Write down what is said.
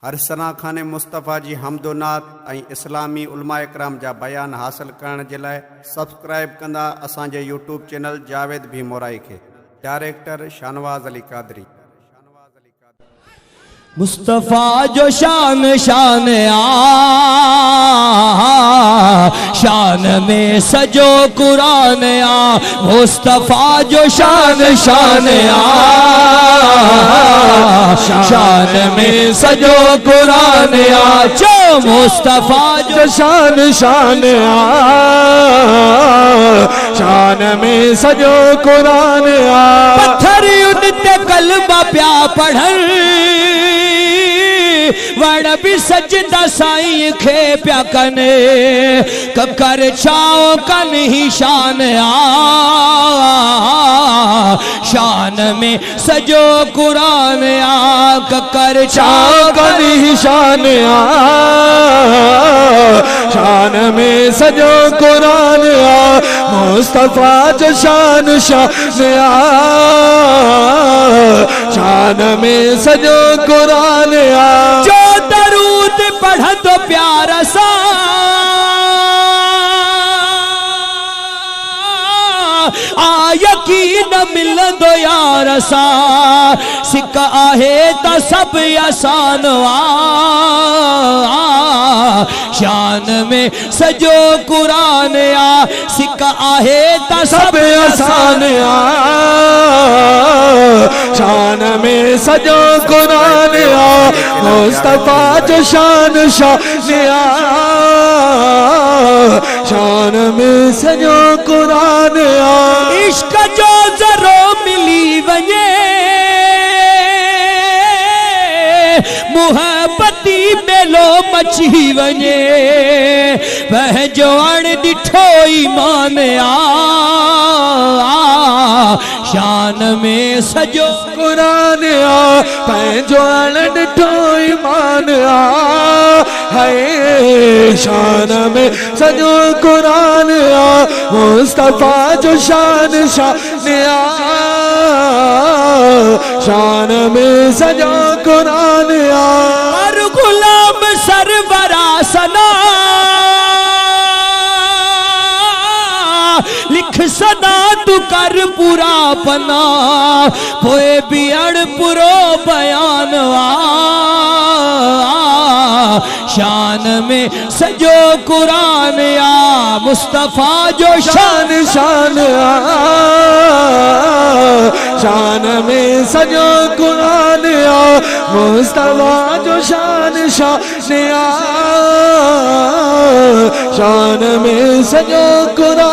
हर सना खाने मुस्तफ़ा जी हमदोनात ऐं इस्लामी उलमा इकराम जा बयान हासिल करण जे लाइ सब्सक्राइब कंदा असांजे यूट्यूब चैनल जावेद भी मोराई खे। डायरेक्टर शानवाज़ अली कादरी। मुस्तफ़ा जो शान शान शान में सजो कुरान मुस्तफ़ा जो शान शान शान में सजो कुरान जो मुस्तफ़ा जो शान शान शान में सजो कुरान पत्थर उनते कलमा प्या पढ़न वण भी सजदा साईं खे प्या कने ककर छाओ कन ही शान शान में सजो कुरान ककर छाओ कन ही शान शान में सजो कुरान मुस्तफ़ा जो शान शान शान में सजो कुरान जो दरूद पढ़ तो प्यारा सा यकीन मिलंदो यार सा सिक आहे त सब आसान शान में सजो कुरान सिक आहे त सब आसान शान में सजो कुरान मुस्तफ़ा जो शान शान शान में सजो कुरान इश्क जो जरो मिली वने मुहब्बती मेलो मची वने वह जो अण डिठो ईमान शान में सजो कुरान पंहिंजो अण डिठो ईमान है शान में सजो कुरान मुस्तफ़ा जो शान शान शान में सजो कुरान हर गुलाम सरवरा सना लिख सदा तू कर पूरा पना पोए भी अण पुरो बयान शान में सजो कुरान मुस्तफ़ा जो शान शान शान में सजो कुरान मुस्तफ़ा जो शान शान शान में सजो कुरान